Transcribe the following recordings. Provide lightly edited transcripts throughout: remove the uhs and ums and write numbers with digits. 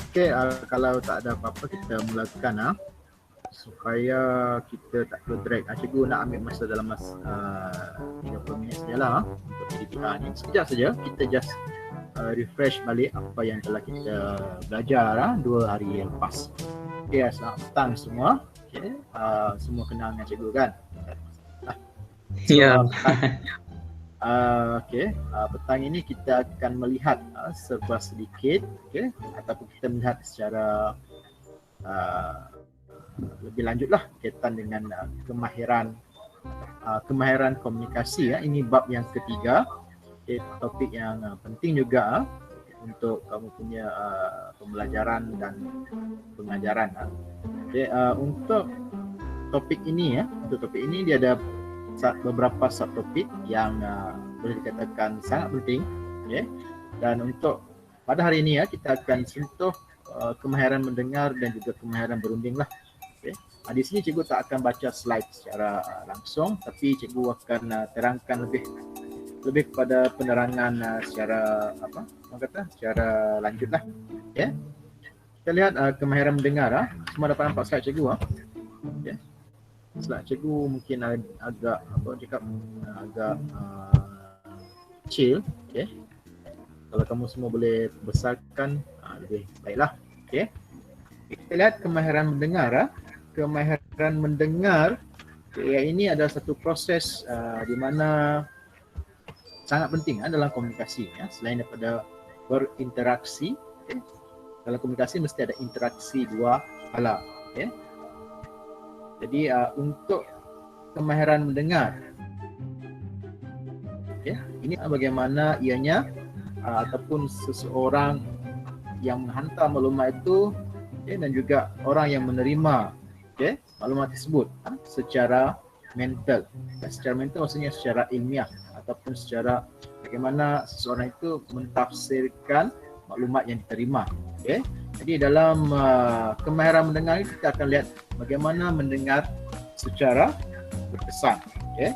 Okey, kalau tak ada apa-apa kita mulakan supaya kita tak terdrag. Cikgu nak ambil masa dalam 30 minit sajalah untuk PDPR ni. Sekejap saja kita just refresh balik apa yang telah kita belajar 2 hari yang lepas. Okey, selamat petang semua. Okey, semua kenal dengan cikgu kan? Ya. Okey, petang ini kita akan melihat serba sedikit, okey, ataupun kita melihat secara lebih lanjutlah berkaitan dengan kemahiran komunikasi. Ini bab yang ketiga, topik yang penting juga untuk kamu punya pembelajaran dan pengajaran. Okay, untuk topik ini dia ada beberapa subtopik yang boleh dikatakan sangat penting, okay? Dan untuk pada hari ini kita akan sentuh kemahiran mendengar dan juga kemahiran berunding lah. Okay. Di sini cikgu tak akan baca slide secara langsung, tapi cikgu akan terangkan lebih kepada penerangan secara secara lanjut lah. Okay. Kita lihat kemahiran mendengar. Semua dapat nampak slide cikgu. Okay. Slide cikgu mungkin agak kecil. Okay. Kalau kamu semua boleh besarkan lebih baiklah. Okay. Kita lihat kemahiran mendengar. Kemahiran mendengar ini adalah satu proses di mana sangat penting dalam komunikasi. Selain daripada berinteraksi, okay. Dalam komunikasi mesti ada interaksi dua hala. Okay. Jadi untuk kemahiran mendengar, okay, ini bagaimana ianya ataupun seseorang yang menghantar maklumat itu, okay, dan juga orang yang menerima, okay, maklumat tersebut secara mental. Secara mental maksudnya secara ilmiah ataupun secara bagaimana seseorang itu mentafsirkan maklumat yang diterima. Okay. Jadi dalam kemahiran mendengar ini kita akan lihat bagaimana mendengar secara berkesan. Okay.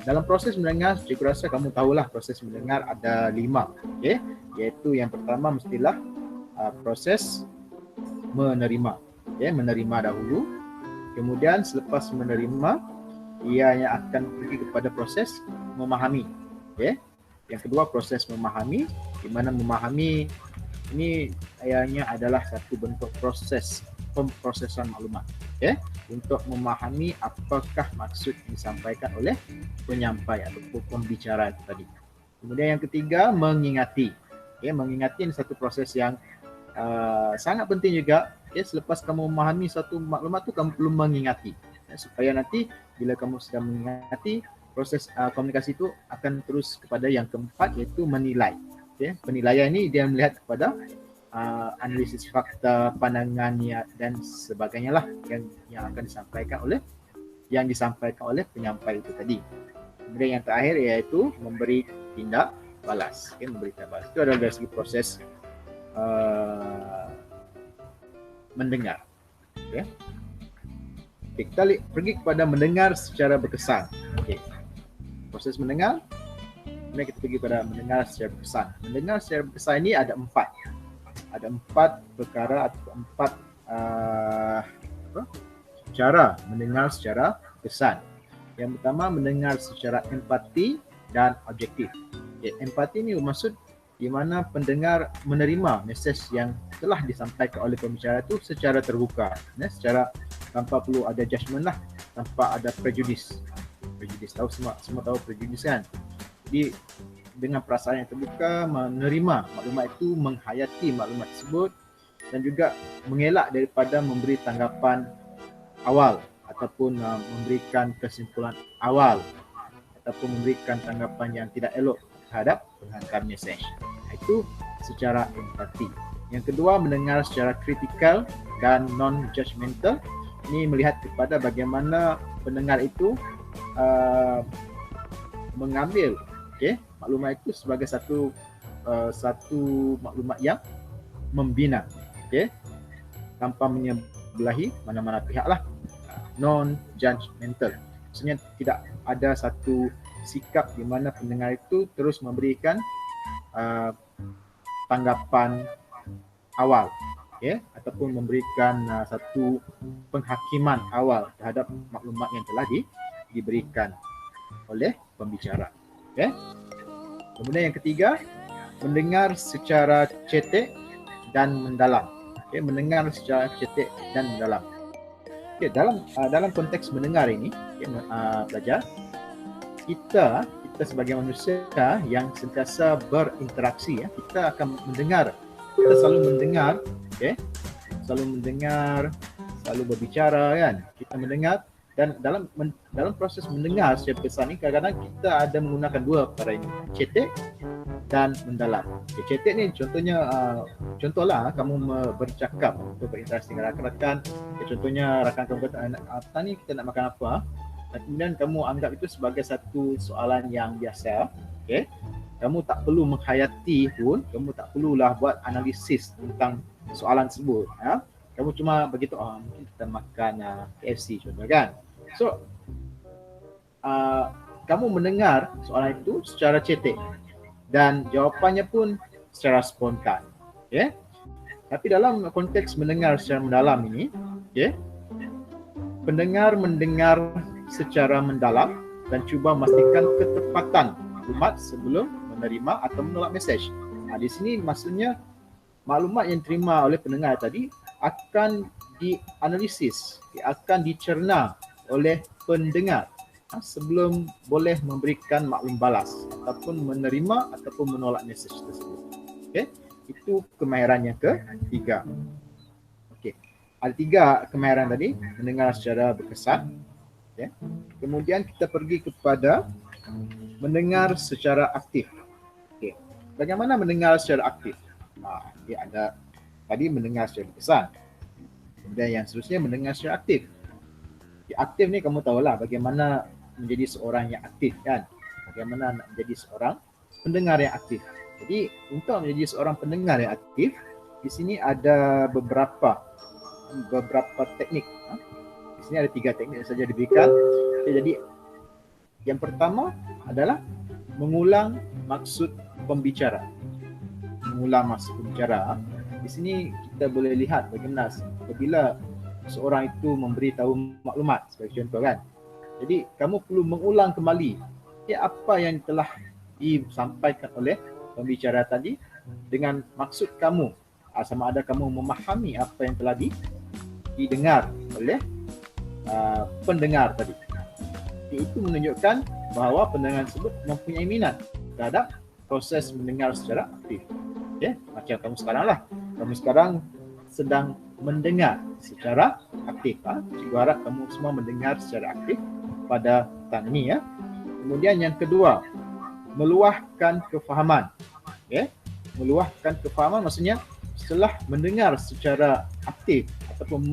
Dalam proses mendengar, cikgu rasa kamu tahulah proses mendengar ada 5. Okay. Iaitu yang pertama mestilah proses menerima. Okay. Menerima dahulu. Kemudian selepas menerima, ia akan pergi kepada proses memahami. Okay. Yang kedua proses memahami, di mana memahami ini ayahnya adalah satu bentuk proses pemprosesan maklumat, okay, untuk memahami apakah maksud yang disampaikan oleh penyampai atau pembicara itu tadi. Kemudian yang ketiga mengingati, okay, mengingati ini satu proses yang sangat penting juga. Okay, selepas kamu memahami satu maklumat tu kamu perlu mengingati, supaya nanti bila kamu sudah mengingati, proses komunikasi itu akan terus kepada yang keempat, iaitu menilai. Okay. Penilaian ini dia melihat kepada analisis fakta, pandangan niat dan sebagainya lah yang akan disampaikan oleh penyampai itu tadi. Kemudian yang terakhir iaitu memberi tindak balas. Okay, memberi tindak balas itu adalah dari segi proses mendengar. Okay. Okay, kita pergi kepada mendengar secara berkesan. Okay. Proses mendengar. Kemudian kita pergi pada mendengar secara berkesan. Mendengar secara berkesan ini ada 4. Ada 4 perkara atau 4 cara mendengar secara berkesan. Yang pertama mendengar secara empati dan objektif. Okay, empati ini bermaksud di mana pendengar menerima mesej yang telah disampaikan oleh pembicara itu secara terbuka, secara tanpa perlu ada judgement lah, tanpa ada prejudis. Prejudis tahu semua tahu prejudis kan. Jadi dengan perasaan yang terbuka menerima maklumat itu, menghayati maklumat tersebut dan juga mengelak daripada memberi tanggapan awal ataupun memberikan kesimpulan awal ataupun memberikan tanggapan yang tidak elok terhadap penghantar mesej. Itu secara empati. Yang kedua mendengar secara kritikal dan non-judgmental. Ini melihat kepada bagaimana pendengar itu mengambil maklumat itu sebagai satu maklumat yang membina, tanpa menyebelahi mana-mana pihak lah, non-judgmental. Maksudnya tidak ada satu sikap di mana pendengar itu terus memberikan tanggapan awal, ataupun memberikan satu penghakiman awal terhadap maklumat yang telah diberikan oleh pembicara. Kemudian yang ketiga, mendengar secara cetek dan mendalam. Mendengar secara cetek dan mendalam. Dalam konteks mendengar ini, pelajar, kita sebagai manusia yang sentiasa berinteraksi, kita akan mendengar. Kita selalu mendengar, selalu berbicara, kan? Kita mendengar, dan dalam proses mendengar secara pesan ini kadang-kadang kita ada menggunakan dua perkara ini, cetek dan mendalam. Cetek ni contohlah kamu bercakap atau berinteraksi dengan rakan-rakan. Contohnya rakan kamu kata, "Apa ni, kita nak makan apa?" Dan kemudian kamu anggap itu sebagai satu soalan yang biasa. Kamu tak perlu menghayati pun, kamu tak perlulah buat analisis tentang soalan tersebut. Kamu cuma begitu, mungkin kita makan KFC contoh, kan. So kamu mendengar soalan itu secara cetek dan jawapannya pun secara spontan. Tapi dalam konteks mendengar secara mendalam ini, pendengar mendengar secara mendalam dan cuba memastikan ketepatan maklumat sebelum menerima atau menolak mesej. Di sini maksudnya maklumat yang diterima oleh pendengar tadi akan dianalisis, akan dicerna oleh pendengar sebelum boleh memberikan maklum balas ataupun menerima ataupun menolak mesej tersebut. Itu kemahiran yang ketiga. Ada tiga kemahiran tadi, mendengar secara berkesan. Kemudian kita pergi kepada mendengar secara aktif. Bagaimana mendengar secara aktif? Ada tadi mendengar secara berkesan. Kemudian yang seterusnya mendengar secara aktif. Aktif ni kamu tahulah bagaimana menjadi seorang yang aktif, kan? Bagaimana nak menjadi seorang pendengar yang aktif. Jadi untuk menjadi seorang pendengar yang aktif, di sini ada beberapa teknik. Di sini ada 3 teknik saja diberikan. Jadi yang pertama adalah mengulang maksud pembicara. Mengulang maksud pembicara. Di sini kita boleh lihat bagaimana apabila seorang itu memberi tahu maklumat sebagai contoh, kan. Jadi kamu perlu mengulang kembali apa yang telah disampaikan oleh pembicara tadi dengan maksud kamu. Sama ada kamu memahami apa yang telah didengar oleh pendengar tadi. Itu menunjukkan bahawa pendengar tersebut mempunyai minat terhadap proses mendengar secara aktif. Macam kamu sekarang lah. Kamu sekarang sedang mendengar secara aktif. Cikgu harap kamu semua mendengar secara aktif pada petang ini, Kemudian yang kedua, meluahkan kefahaman. Meluahkan kefahaman maksudnya setelah mendengar secara aktif ataupun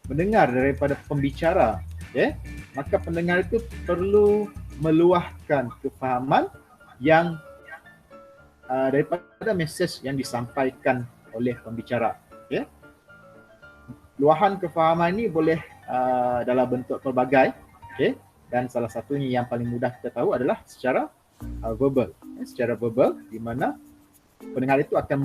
mendengar daripada pembicara, maka pendengar itu perlu meluahkan kefahaman yang daripada mesej yang disampaikan oleh pembicara. Luahan kefahaman ini boleh dalam bentuk pelbagai, dan salah satunya yang paling mudah kita tahu adalah secara verbal. Secara verbal, di mana pendengar itu akan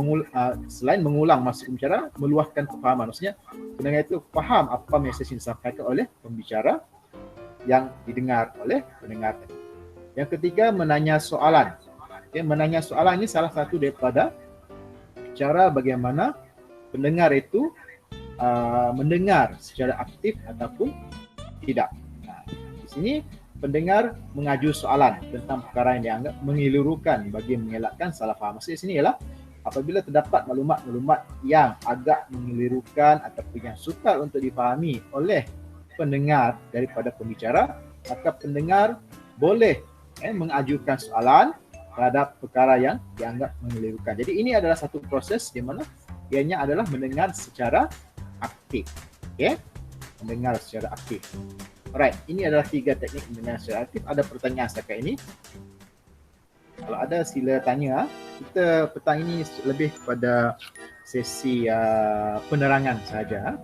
selain mengulang maksud pembicara, meluahkan kefahaman. Maksudnya pendengar itu faham apa mesej yang disampaikan oleh pembicara yang didengar oleh pendengar. Yang ketiga, menanya soalan. Menanya soalan ini salah satu daripada cara bagaimana pendengar itu mendengar secara aktif ataupun tidak. Di sini pendengar mengaju soalan tentang perkara yang dianggap mengelirukan bagi mengelakkan salah faham. Maksud di sini ialah apabila terdapat maklumat-maklumat yang agak mengelirukan ataupun yang sukar untuk difahami oleh pendengar daripada pembicara, maka pendengar boleh mengajukan soalan terhadap perkara yang dianggap mengelirukan. Jadi ini adalah satu proses di mana ianya adalah mendengar secara aktif. Mendengar secara aktif. Alright, ini adalah 3 teknik mendengar secara aktif. Ada pertanyaan setakat ini? Kalau ada sila tanya. Kita petang ini lebih kepada sesi penerangan sahaja.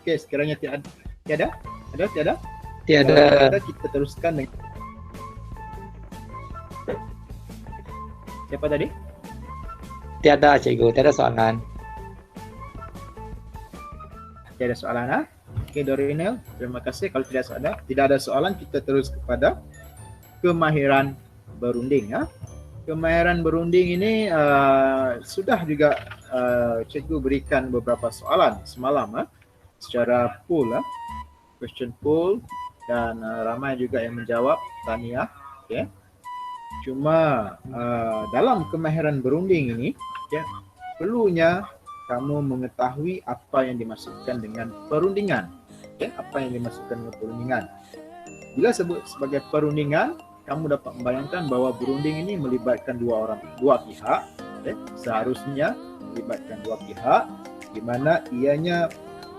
Okey, sekiranya tiada? Tiada? Tiada. Kita teruskan dengan Siapa tadi? Tiada cikgu, tiada soalan. Tidak ada soalan, ha? Okey, Dorinel, terima kasih. Kalau tidak ada soalan, kita terus kepada kemahiran berunding, ha? Kemahiran berunding ini sudah juga cikgu berikan beberapa soalan semalam, ha? Secara pool, ha? Question pool, dan ramai juga yang menjawab tahniah, okay? Cuma dalam kemahiran berunding ini, okay, perlunya kamu mengetahui apa yang dimaksudkan dengan perundingan. Okay? Apa yang dimaksudkan dengan perundingan. Bila sebut sebagai perundingan, kamu dapat membayangkan bahawa berunding ini melibatkan dua pihak. Okay? Seharusnya melibatkan dua pihak, di mana ianya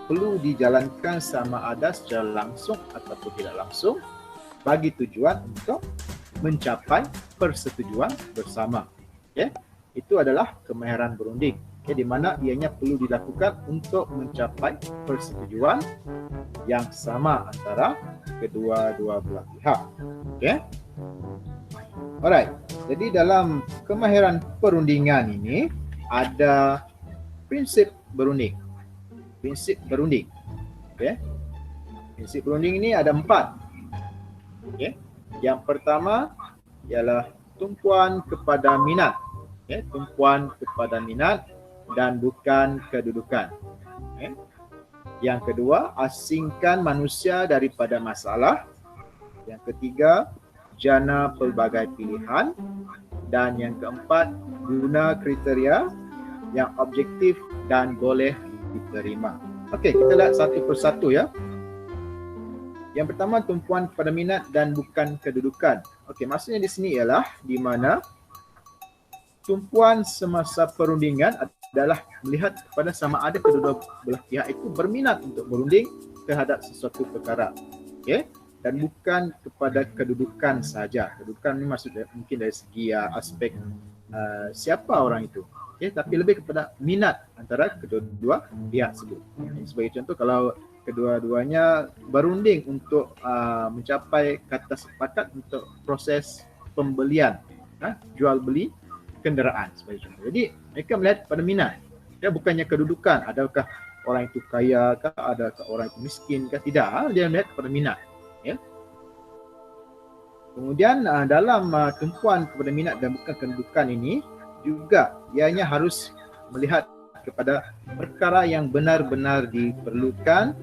perlu dijalankan sama ada secara langsung ataupun tidak langsung bagi tujuan untuk mencapai persetujuan bersama. Okay? Itu adalah kemahiran berunding. Okay, di mana ianya perlu dilakukan untuk mencapai persetujuan yang sama antara kedua-dua belah pihak. Okay? Alright. Jadi dalam kemahiran perundingan ini ada prinsip berunding. Prinsip berunding. Okay? Prinsip berunding ini ada 4. Okay? Yang pertama ialah tumpuan kepada minat. Okay? Tumpuan kepada minat dan bukan kedudukan. Okay. Yang kedua, asingkan manusia daripada masalah. Yang ketiga, jana pelbagai pilihan. Dan yang keempat, guna kriteria yang objektif dan boleh diterima. Okey, kita lihat satu persatu ya. Yang pertama, tumpuan kepada minat dan bukan kedudukan. Okey, maksudnya di sini ialah di mana tumpuan semasa perundingan adalah melihat kepada sama ada kedua belah pihak itu berminat untuk berunding terhadap sesuatu perkara. Okay? Dan bukan kepada kedudukan saja. Kedudukan ini maksudnya mungkin dari segi aspek siapa orang itu. Okay? Tapi lebih kepada minat antara kedua-dua pihak tersebut. Sebagai contoh, kalau kedua-duanya berunding untuk mencapai kata sepakat untuk proses pembelian, jual beli kenderaan sebagai contoh. Jadi mereka melihat pada minat. Ya, bukannya kedudukan, adakah orang itu kaya kah, adakah orang itu miskin kah, tidak. Dia melihat kepada minat. Ya. Kemudian dalam tumpuan kepada minat dan bukan kedudukan ini juga ianya harus melihat kepada perkara yang benar-benar diperlukan,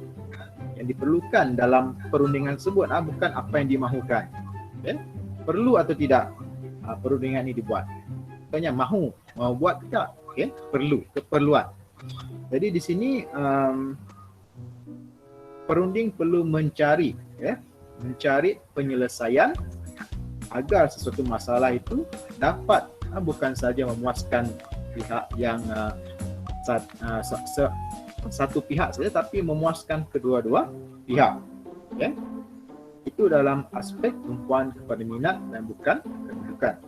yang diperlukan dalam perundingan tersebut, bukan apa yang dimahukan. Ya. Perlu atau tidak perundingan ini dibuat. Tanya mahu buat tak? Okay? Perlu, keperluan. Jadi di sini perunding perlu mencari penyelesaian agar sesuatu masalah itu dapat bukan saja memuaskan pihak yang satu pihak saja, tapi memuaskan kedua-dua pihak. Okay? Itu dalam aspek tumpuan kepada minat dan bukan kedudukan.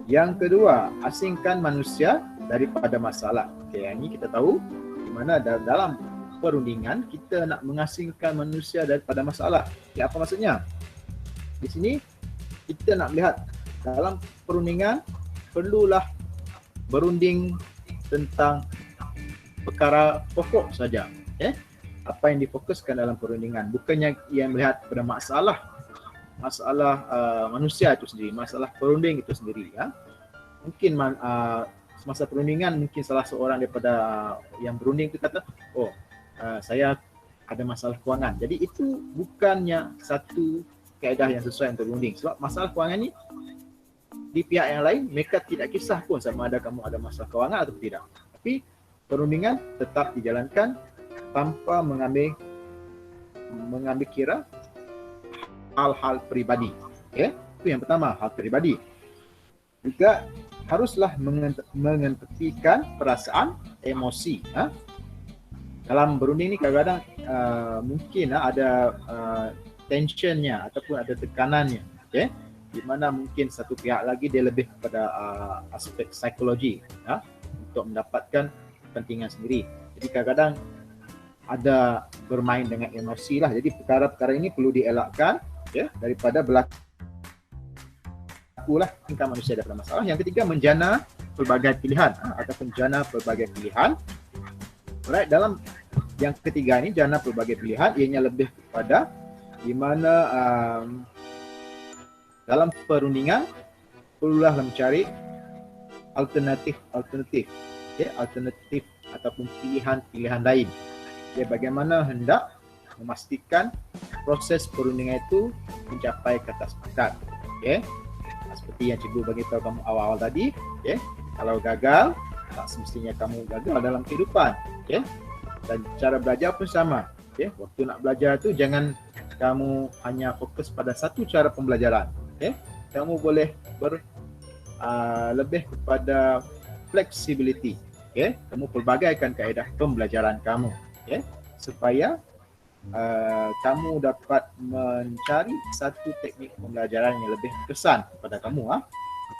Yang kedua, asingkan manusia daripada masalah. Okay, ini kita tahu di mana dalam perundingan kita nak mengasingkan manusia daripada masalah. Okay, apa maksudnya? Di sini kita nak melihat dalam perundingan perlulah berunding tentang perkara pokok saja. Okay? Apa yang difokuskan dalam perundingan, bukannya yang melihat pada masalah manusia itu sendiri, masalah perunding itu sendiri. Ya. Mungkin semasa perundingan mungkin salah seorang daripada yang berunding itu kata, saya ada masalah kewangan. Jadi itu bukannya satu kaedah yang sesuai untuk berunding. Sebab masalah kewangan ni di pihak yang lain mereka tidak kisah pun sama ada kamu ada masalah kewangan atau tidak. Tapi perundingan tetap dijalankan tanpa mengambil kira hal-hal peribadi. Okay? Itu yang pertama, hal peribadi. Juga haruslah mengetepikan perasaan, emosi. Dalam berunding ni kadang-kadang mungkin ada tensionnya ataupun ada tekanannya. Okay? Di mana mungkin satu pihak lagi dia lebih kepada aspek psikologi untuk mendapatkan kepentingan sendiri. Jadi kadang-kadang ada bermain dengan emosi lah. Jadi perkara-perkara ini perlu dielakkan. Ya, daripada berlaku berlaku lah tingkah manusia daripada masalah. Yang ketiga, menjana pelbagai pilihan ataupun jana pelbagai pilihan. Alright, dalam yang ketiga ini jana pelbagai pilihan, ianya lebih kepada di mana dalam perundingan perlulah mencari alternatif, alternatif ataupun pilihan lain. Bagaimana hendak memastikan proses perundingan itu mencapai kata sepakat. Seperti yang cikgu bagi tahu kamu awal-awal tadi, kalau gagal, tak semestinya kamu gagal dalam kehidupan. Dan cara belajar pun sama. Waktu nak belajar tu jangan kamu hanya fokus pada satu cara pembelajaran. Kamu boleh lebih kepada flexibility. Kamu pelbagaikan kaedah pembelajaran kamu, supaya kamu dapat mencari satu teknik pembelajaran yang lebih berkesan kepada kamu.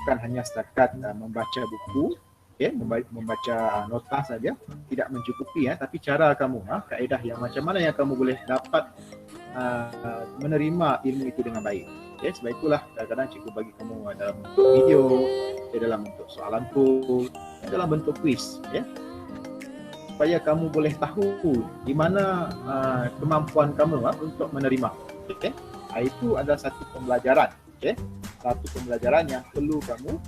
Bukan hanya setakat membaca buku, membaca nota saja, tidak mencukupi. Tapi cara kamu, kaedah yang macam mana yang kamu boleh dapat menerima ilmu itu dengan baik. Sebab itulah kadang-kadang cikgu bagi kamu dalam bentuk video, dalam bentuk soalan pun, dalam bentuk quiz, supaya kamu boleh tahu di mana kemampuan kamu untuk menerima. Itu adalah satu pembelajaran, satu pembelajaran yang perlu kamu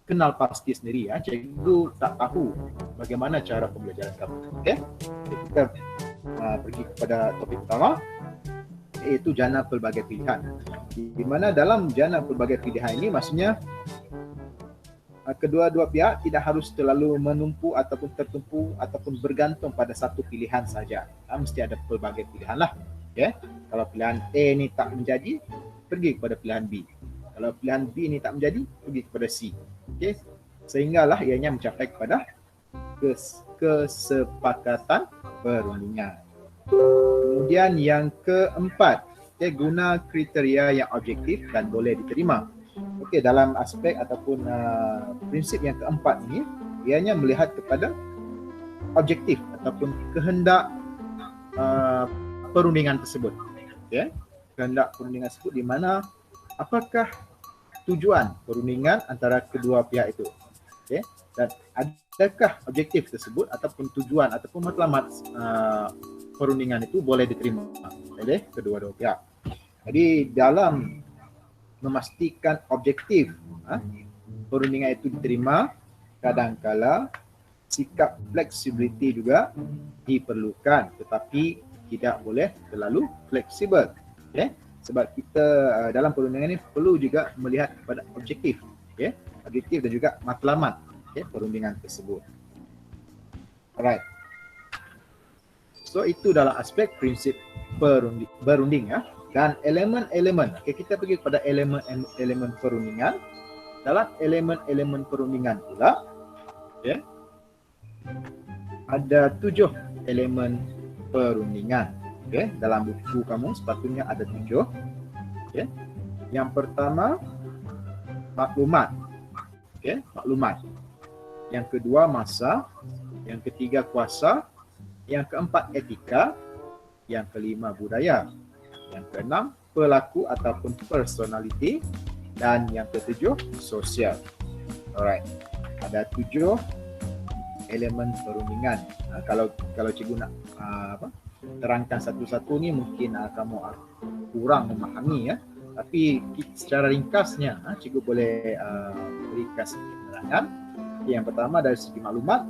kenal pasti sendiri. Cikgu tak tahu bagaimana cara pembelajaran kamu. Kita pergi kepada topik pertama, iaitu jana pelbagai pilihan. Di mana dalam jana pelbagai pilihan ini maksudnya kedua-dua pihak tidak harus terlalu menumpu ataupun tertumpu ataupun bergantung pada satu pilihan saja. Mesti ada pelbagai pilihan lah. Kalau pilihan A ni tak menjadi, pergi kepada pilihan B. Kalau pilihan B ni tak menjadi, pergi kepada C. Sehinggalah ianya mencapai kepada kesepakatan perundingan. Kemudian yang keempat, guna kriteria yang objektif dan boleh diterima. Dalam aspek ataupun prinsip yang keempat ini, ianya melihat kepada objektif ataupun kehendak perundingan tersebut. Kehendak perundingan tersebut di mana apakah tujuan perundingan antara kedua pihak itu. Dan adakah objektif tersebut ataupun tujuan ataupun matlamat perundingan itu boleh diterima oleh kedua-dua pihak. Jadi dalam memastikan objektif perundingan itu diterima, kadang-kala sikap flexibility juga diperlukan, tetapi tidak boleh terlalu fleksibel. Sebab kita dalam perundingan ini perlu juga melihat kepada objektif, objektif dan juga matlamat perundingan tersebut. Alright. So itu dalam aspek prinsip berunding. Dan elemen-elemen, kita pergi kepada elemen-elemen perundingan. Dalam elemen-elemen perundingan pula, ada 7 elemen perundingan. Dalam buku kamu sepatutnya ada 7. Yang pertama, maklumat. Maklumat. Yang kedua, masa. Yang ketiga, kuasa. Yang keempat, etika. Yang kelima, budaya. Yang keenam, pelaku ataupun personality. Dan yang ketujuh, sosial. Alright. Ada 7 elemen perundingan. Kalau cikgu nak terangkan satu-satu ni mungkin kamu kurang memahami. Tapi secara ringkasnya cikgu boleh berikan sedikit penerangan. Yang pertama dari segi maklumat,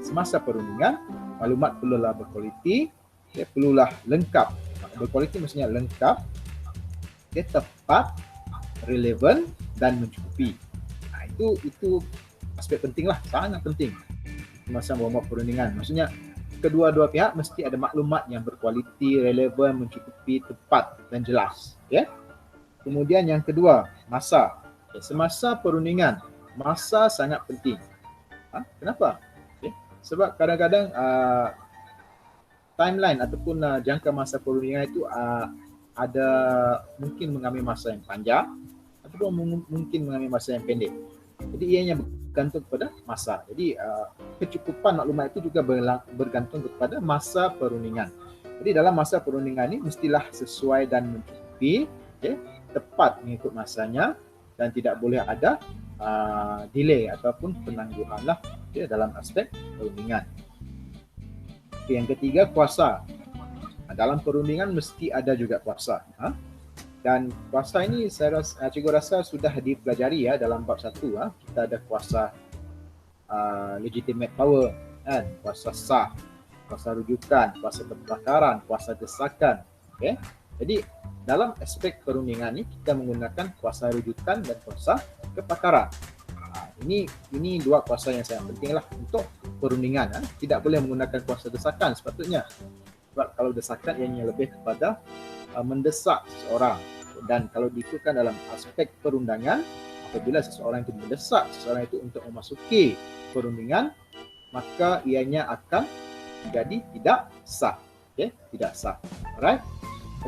semasa perundingan maklumat perlulah berkualiti, perlulah lengkap. Berkualiti maksudnya lengkap, tepat, relevan dan mencukupi. Itu aspek penting lah, sangat penting masa membuat perundingan. Maksudnya kedua-dua pihak mesti ada maklumat yang berkualiti, relevan, mencukupi, tepat dan jelas. Kemudian yang kedua, masa. Semasa perundingan, masa sangat penting. Kenapa? Sebab kadang-kadang timeline ataupun jangka masa perundingan itu ada mungkin mengambil masa yang panjang ataupun mungkin mengambil masa yang pendek. Jadi ianya bergantung kepada masa. Jadi kecukupan maklumat itu juga bergantung kepada masa perundingan. Jadi dalam masa perundingan ini mestilah sesuai dan mencukupi. tepat mengikut masanya dan tidak boleh ada delay ataupun penangguhan lah dalam aspek perundingan. Yang ketiga, kuasa. Dalam perundingan mesti ada juga kuasa. Dan kuasa ini cikgu rasa sudah dipelajari dalam bab 1. Kita ada kuasa legitimate power, kan? Kuasa sah, kuasa rujukan, kuasa perpakaran, kuasa desakan. Okay? Jadi dalam aspek perundingan ini kita menggunakan kuasa rujukan dan kuasa kepakaran. Ini dua kuasa yang sangat penting lah untuk perundingan. Tidak boleh menggunakan kuasa desakan sepatutnya. Sebab kalau desakan ianya lebih kepada mendesak seseorang, dan kalau diikutkan dalam aspek perundangan, apabila seseorang itu mendesak seseorang itu untuk memasuki perundingan, maka ianya akan menjadi tidak sah. Okay? Tidak sah. Alright?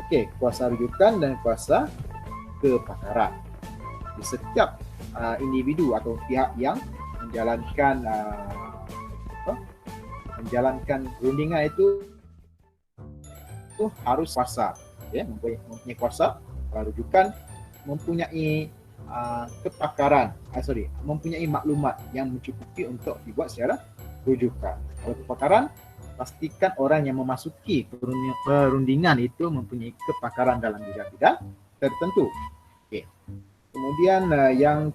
Okey, kuasa rujukan dan kuasa kepakaran. Di setiap individu atau pihak yang menjalankan perundingan itu harus kuasa, mempunyai kuasa rujukan, mempunyai kepakaran, mempunyai maklumat yang mencukupi untuk dibuat secara rujukan. Kalau kepakaran, pastikan orang yang memasuki perundingan itu mempunyai kepakaran dalam bidang-bidang tertentu. Okay. Kemudian yang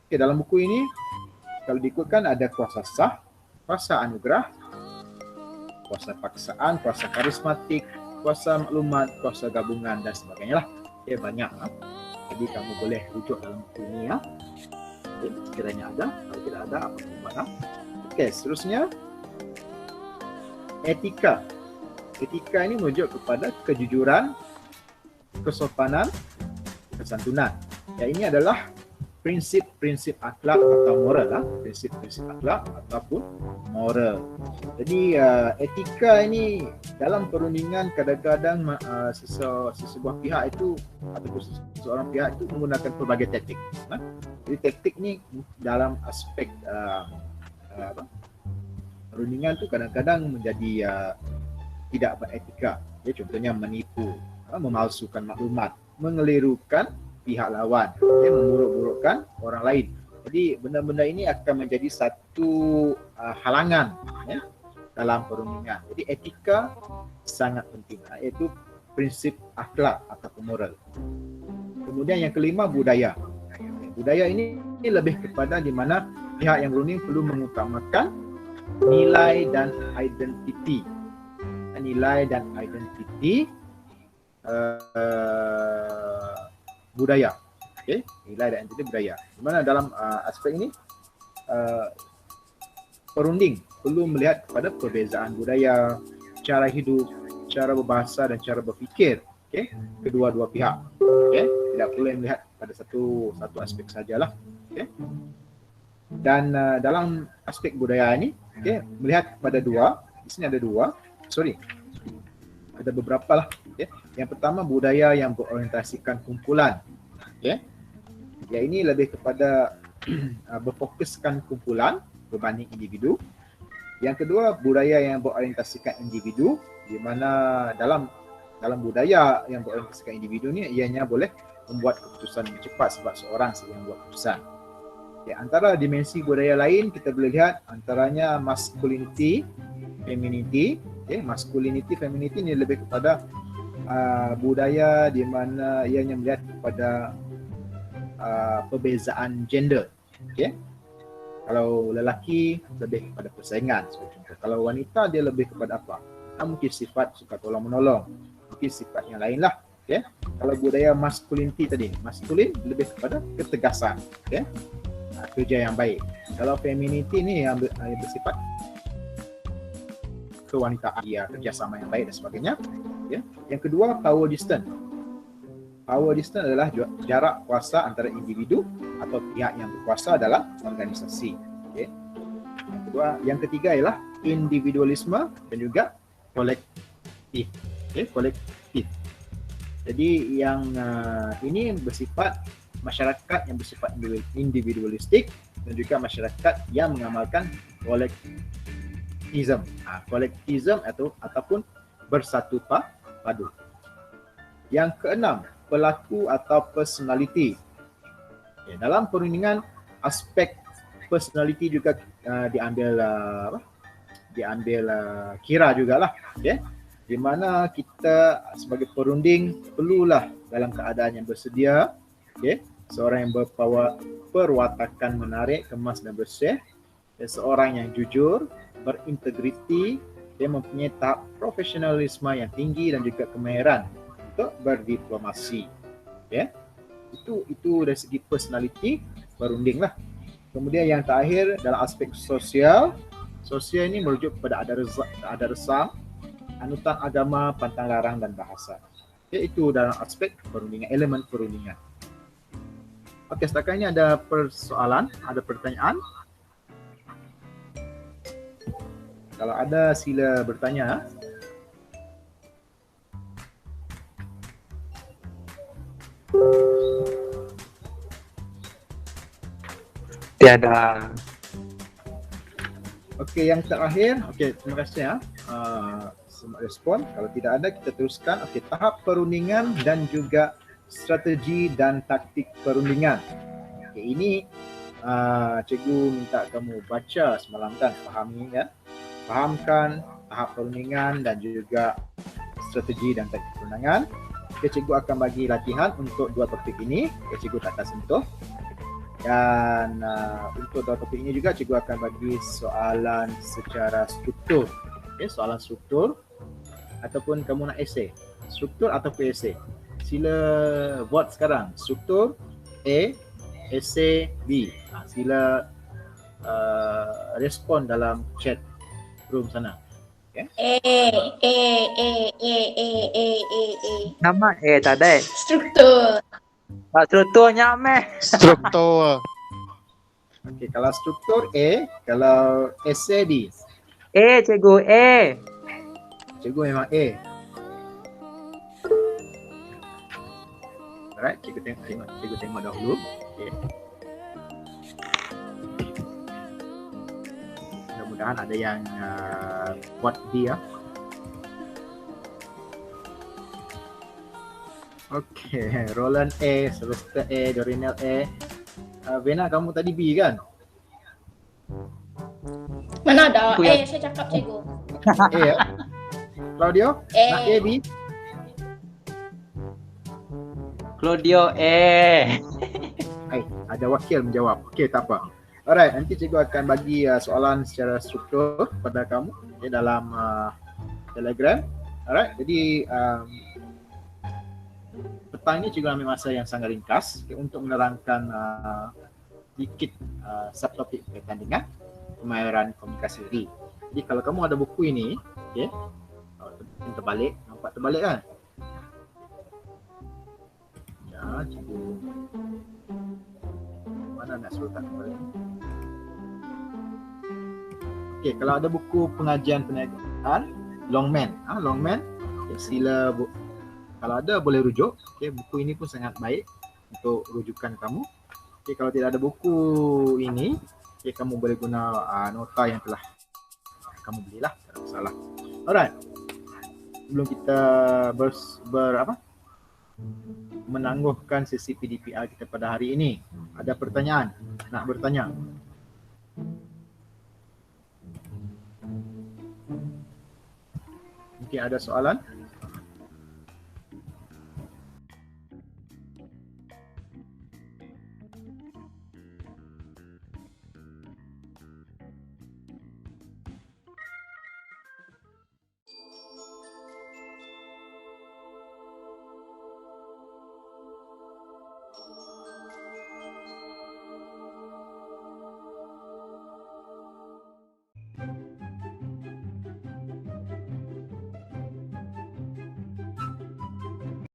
dalam buku ini kalau diikutkan ada kuasa sah, kuasa anugerah, kuasa paksaan, kuasa karismatik, kuasa maklumat, kuasa gabungan dan sebagainya lah. Okay, banyak. Jadi kamu boleh rujuk dalam buku ini ya. Okay, sekiranya ada, kalau tidak ada apa pun. Okey, seterusnya etika. Etika ini merujuk kepada kejujuran, kesopanan, kesantunan. Ya, ini adalah prinsip-prinsip akhlak atau moral lah, prinsip-prinsip akhlak ataupun moral. Jadi etika ini dalam perundingan kadang-kadang sesebuah pihak itu ataupun seseorang pihak itu menggunakan pelbagai taktik. Jadi taktik ni dalam aspek perundingan tu kadang-kadang menjadi tidak beretika. Ya, contohnya menipu, memalsukan maklumat, mengelirukan pihak lawan, memburuk-burukkan orang lain. Jadi benda-benda ini akan menjadi satu halangan dalam perundingan. Jadi etika sangat penting, iaitu prinsip akhlak atau moral. Kemudian yang kelima, budaya. Budaya ini lebih kepada di mana pihak yang berunding perlu mengutamakan nilai dan identiti. Nilai dan identiti budaya. Okey, nilai dan identiti budaya. Di mana dalam aspek ini perunding perlu melihat kepada perbezaan budaya, cara hidup, cara berbahasa dan cara berfikir, kedua-dua pihak. Tidak boleh melihat pada satu aspek sajalah. Dan dalam aspek budaya ini, melihat kepada dua. Di sini ada dua. Ada beberapa lah. Yang pertama, budaya yang berorientasikan kumpulan. Ya, ini lebih kepada berfokuskan kumpulan berbanding individu. Yang kedua, budaya yang berorientasikan individu, di mana dalam budaya yang berorientasikan individu ni ianya boleh membuat keputusan yang cepat sebab seorang yang buat keputusan. Antara dimensi budaya lain kita boleh lihat antaranya masculinity, femininity. Masculinity, femininity ni lebih kepada budaya di mana ianya melihat kepada perbezaan gender. Kalau lelaki lebih kepada persaingan, contoh. Kalau wanita dia lebih kepada apa? Mungkin sifat suka tolong menolong, mungkin sifat yang lain lah. Kalau budaya masculinity tadi, maskulin lebih kepada ketegasan, kerja yang baik. Kalau femininity ni yang bersifat kewanitaan, kerjasama yang baik dan sebagainya. Yang kedua, power distance. Power distance adalah jarak kuasa antara individu atau pihak yang berkuasa dalam organisasi. Yang ketiga ialah individualisme dan juga kolektif. Kolektif. Jadi yang ini bersifat masyarakat yang bersifat individualistik dan juga masyarakat yang mengamalkan kolektisme. Kolektisme ataupun bersatu padu. Yang keenam, pelaku atau personality. Okay, dalam perundingan, aspek personality juga diambil kira jugalah. Okay? Di mana kita sebagai perunding perlulah dalam keadaan yang bersedia, okay? Seorang yang perwatakan menarik, kemas dan bersih, seorang yang jujur, berintegriti, dia mempunyai tahap profesionalisme yang tinggi dan juga kemahiran untuk berdiplomasi. Okay? Itu dari segi personality berunding lah. Kemudian yang terakhir dalam aspek sosial. Sosial ini merujuk kepada ada resam, anutan agama, pantang larang dan bahasa. Itu dalam aspek perundingan, elemen perundingan. Okey, setakat ini ada persoalan, ada pertanyaan. Kalau ada sila bertanya. Tiada. Okey, yang terakhir. Okey, terima kasih ya. Semua respon. Kalau tidak ada, kita teruskan. Okey, tahap perundingan dan juga strategi dan taktik perundingan. Okey, ini cikgu minta kamu baca semalam kan, fahami ya. Fahamkan tahap perundingan dan juga strategi dan taktik perundingan. Okey, cikgu akan bagi latihan untuk dua topik ini. Okey, cikgu tak akan sentuh. Dan untuk dua topik ini juga cikgu akan bagi soalan secara struktur. Okay, soalan struktur ataupun kamu nak esei. Struktur ataupun esei. Sila vote sekarang. Struktur A, esei B. Sila respon dalam chat room sana. Okay. Nama tak ada. Struktur. Strukturnya meh. Struktur. Okey, kalau struktur A, kalau esei B. Cikgu A. Cikgu memang A. Alright, cikgu tengok dahulu. Okay. Mudah-mudahan ada yang buat B ya. Okay, Roland A, Sylvester A, Dorinel A. Vena, kamu tadi B kan? Mana ada? Saya cakap cikgu. A ya? Claudio? Nak A, B? Claudio A. Hai, ada wakil menjawab. Okey, tak apa. Alright, nanti cikgu akan bagi soalan secara struktur kepada kamu dalam Telegram. Alright, jadi petang ini cikgu ambil masa yang sangat ringkas untuk menerangkan sedikit subtopik berkaitan dengan kemahiran komunikasi diri. Jadi kalau kamu ada buku ini, okey, terbalik, nampak terbalik kan? Ya, cikgu mana nak suruh tak terbalik? Okey, kalau ada buku pengajian perniagaan, Longman, Longman, okay, sila kalau ada boleh rujuk. Okay, buku ini pun sangat baik untuk rujukan kamu. Okay, kalau tidak ada buku ini, okay, kamu boleh guna nota yang telah kamu belilah, tak ada masalah. Alright. Sebelum kita menangguhkan sesi PDPR kita pada hari ini, ada pertanyaan? Nak bertanya? Mungkin ada soalan?